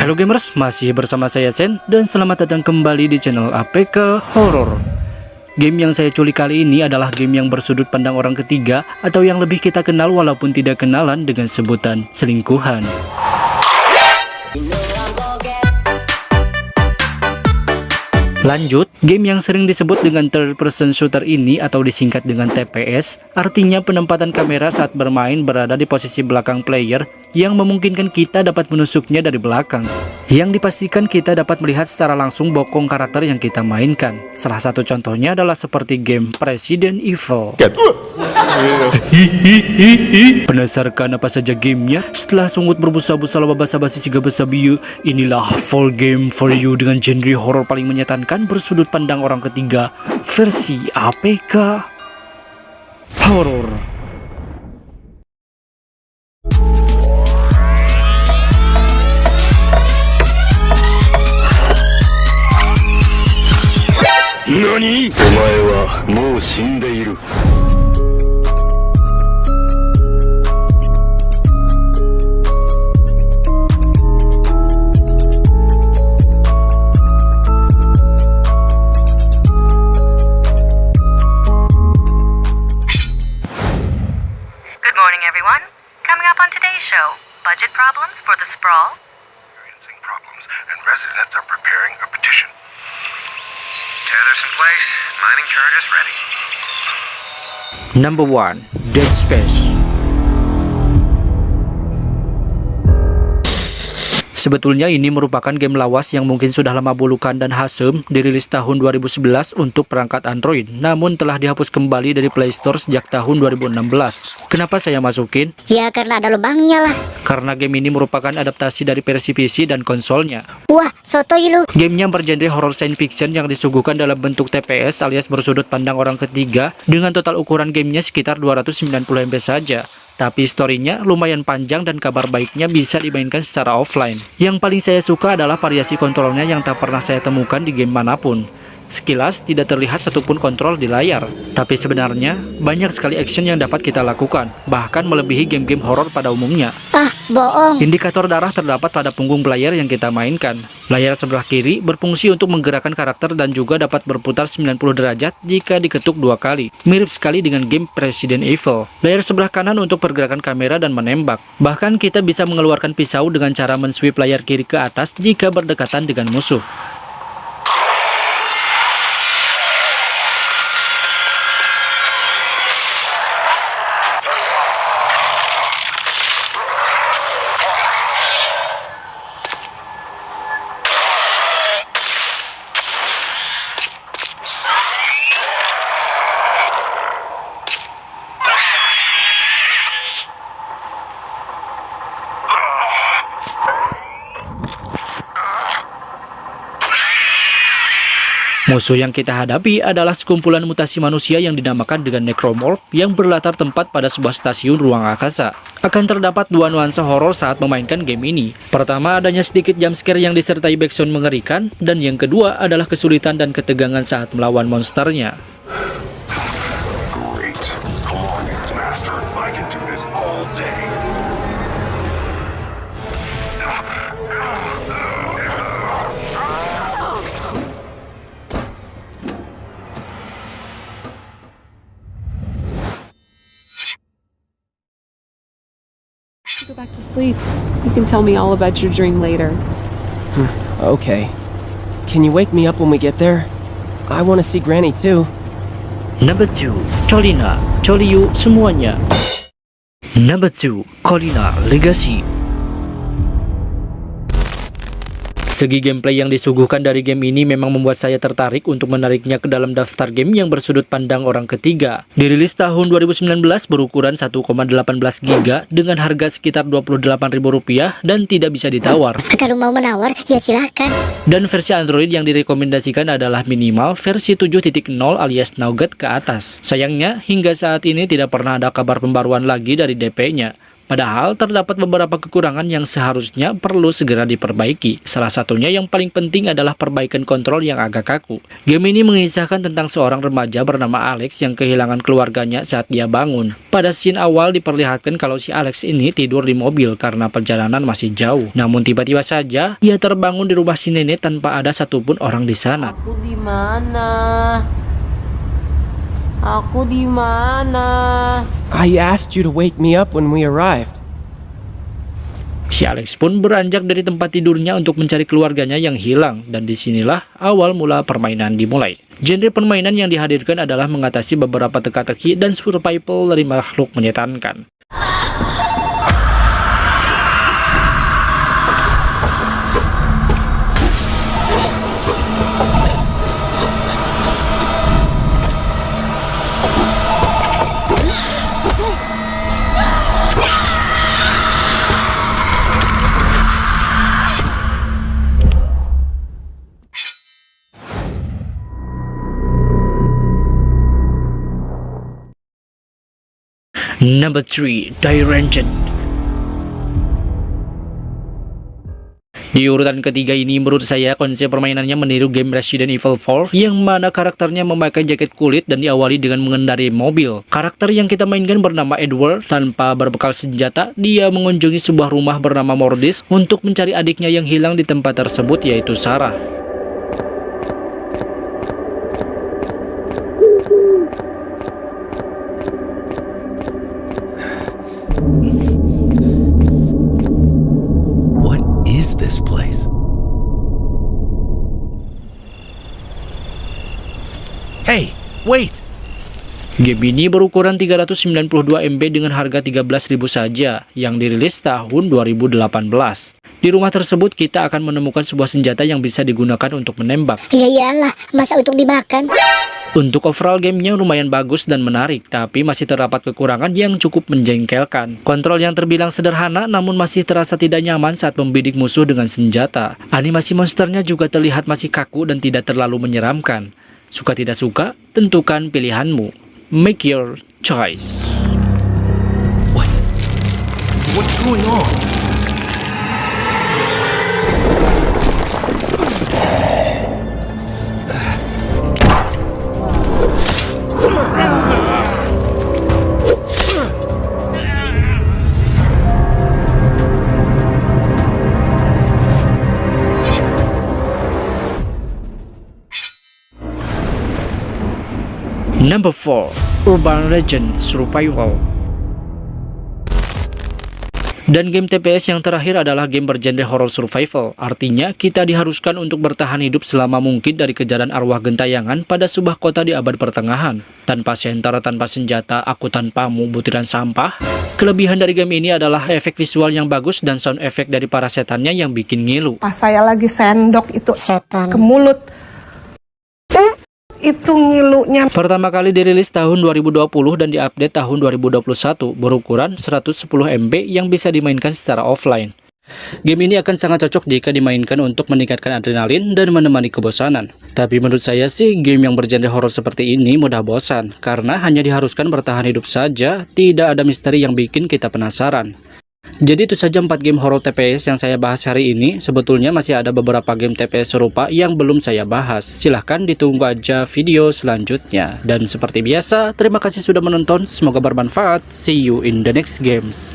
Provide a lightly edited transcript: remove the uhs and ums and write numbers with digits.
Halo gamers, masih bersama saya Sen dan selamat datang kembali di channel APK Horror. Game yang saya culik kali ini adalah game yang bersudut pandang orang ketiga atau yang lebih kita kenal walaupun tidak kenalan dengan sebutan selingkuhan. Lanjut, game yang sering disebut dengan third person shooter ini atau disingkat dengan TPS, artinya penempatan kamera saat bermain berada di posisi belakang player yang memungkinkan kita dapat menusuknya dari belakang. Yang dipastikan kita dapat melihat secara langsung bokong karakter yang kita mainkan. Salah satu contohnya adalah seperti game Resident Evil. Penasaran apa saja gamenya? Setelah sungut berbusa-busa loba basa-basi siga basa-biu, inilah full game for you dengan genre horor paling menyetankan bersudut pandang orang ketiga versi APK Horror. NANI?! お前はもう死んでいる。Good morning, everyone. Coming up on today's show, budget problems for the sprawl. Experiencing problems, and residents are preparing a petition. Tethers in place, mining charges ready. Number 1, Dead Space. Sebetulnya ini merupakan game lawas yang mungkin sudah lama bulukan dan hasem, dirilis tahun 2011 untuk perangkat Android, namun telah dihapus kembali dari Play Store sejak tahun 2016. Kenapa saya masukin? Ya karena ada lubangnya lah. Karena game ini merupakan adaptasi dari versi PC dan konsolnya. Wah, sotoy lu. Gamenya bergenre horror science fiction yang disuguhkan dalam bentuk TPS alias bersudut pandang orang ketiga dengan total ukuran gamenya sekitar 290 MB saja. Tapi storynya lumayan panjang dan kabar baiknya bisa dimainkan secara offline. Yang paling saya suka adalah variasi kontrolnya yang tak pernah saya temukan di game manapun. Sekilas tidak terlihat satupun kontrol di layar, tapi sebenarnya banyak sekali action yang dapat kita lakukan, bahkan melebihi game-game horor pada umumnya. Ah, bohong. Indikator darah terdapat pada punggung player yang kita mainkan. Layar sebelah kiri berfungsi untuk menggerakkan karakter dan juga dapat berputar 90 derajat jika diketuk 2 kali. Mirip sekali dengan game Resident Evil. Layar sebelah kanan untuk pergerakan kamera dan menembak. Bahkan kita bisa mengeluarkan pisau dengan cara men-sweep layar kiri ke atas jika berdekatan dengan musuh. Musuh yang kita hadapi adalah sekumpulan mutasi manusia yang dinamakan dengan Necromorph yang berlatar tempat pada sebuah stasiun ruang angkasa. Akan terdapat dua nuansa horor saat memainkan game ini. Pertama, adanya sedikit jumpscare yang disertai backsound mengerikan, dan yang kedua adalah kesulitan dan ketegangan saat melawan monsternya. Great. Come on, Master. I can do this all day. Go back to sleep. You can tell me all about your dream later. Okay. Can you wake me up when we get there? I want to see Granny too. Number 2, Colina, Coliu semuanya. Number 2, Colina Legacy. Segi gameplay yang disuguhkan dari game ini memang membuat saya tertarik untuk menariknya ke dalam daftar game yang bersudut pandang orang ketiga. Dirilis tahun 2019 berukuran 1,18 GB dengan harga sekitar Rp28.000 dan tidak bisa ditawar. Kalau mau menawar, ya silahkan. Dan versi Android yang direkomendasikan adalah minimal versi 7.0 alias Nougat ke atas. Sayangnya, hingga saat ini tidak pernah ada kabar pembaruan lagi dari DP-nya. Padahal terdapat beberapa kekurangan yang seharusnya perlu segera diperbaiki. Salah satunya yang paling penting adalah perbaikan kontrol yang agak kaku. Game ini mengisahkan tentang seorang remaja bernama Alex yang kehilangan keluarganya saat dia bangun. Pada scene awal diperlihatkan kalau si Alex ini tidur di mobil karena perjalanan masih jauh. Namun tiba-tiba saja ia terbangun di rumah si nenek tanpa ada satupun orang di sana. Aku di mana? Aku di mana? I asked you to wake me up when we arrived. Si Alex pun beranjak dari tempat tidurnya untuk mencari keluarganya yang hilang, dan disinilah awal mula permainan dimulai. Genre permainan yang dihadirkan adalah mengatasi beberapa teka-teki dan survival dari makhluk menyetankan. Number 3, Divergent. Di urutan ketiga ini menurut saya konsep permainannya meniru game Resident Evil 4 yang mana karakternya memakai jaket kulit dan diawali dengan mengendarai mobil. Karakter yang kita mainkan bernama Edward. Tanpa berbekal senjata, dia mengunjungi sebuah rumah bernama Mordis untuk mencari adiknya yang hilang di tempat tersebut, yaitu Sarah. What is this place? Hey, wait! Game ini berukuran 392 MB dengan harga 13.000 saja, yang dirilis tahun 2018. Di rumah tersebut kita akan menemukan sebuah senjata yang bisa digunakan untuk menembak. Ya iyalah, masa untuk dimakan? Untuk overall gamenya lumayan bagus dan menarik, tapi masih terdapat kekurangan yang cukup menjengkelkan. Kontrol yang terbilang sederhana namun masih terasa tidak nyaman saat membidik musuh dengan senjata. Animasi monsternya juga terlihat masih kaku dan tidak terlalu menyeramkan. Suka tidak suka, tentukan pilihanmu. Make your choice. What? What's going on? Number 4, Urban Legend Survival. Dan game TPS yang terakhir adalah game bergenre horror survival. Artinya, kita diharuskan untuk bertahan hidup selama mungkin dari kejaran arwah gentayangan pada sebuah kota di abad pertengahan. Tanpa senter, tanpa senjata, aku tanpamu, butiran sampah. Kelebihan dari game ini adalah efek visual yang bagus dan sound effect dari para setannya yang bikin ngilu. Pas saya lagi sendok itu Setan. ke mulut, itu ngilunya. Pertama kali dirilis tahun 2020 dan diupdate tahun 2021, berukuran 110 MB yang bisa dimainkan secara offline. Game ini akan sangat cocok jika dimainkan untuk meningkatkan adrenalin dan menemani kebosanan. Tapi menurut saya sih game yang bergenre horor seperti ini mudah bosan, karena hanya diharuskan bertahan hidup saja, tidak ada misteri yang bikin kita penasaran. Jadi itu saja 4 game horror TPS yang saya bahas hari ini. Sebetulnya masih ada beberapa game TPS serupa yang belum saya bahas. Silahkan ditunggu aja video selanjutnya. Dan seperti biasa, terima kasih sudah menonton. Semoga bermanfaat. See you in the next games.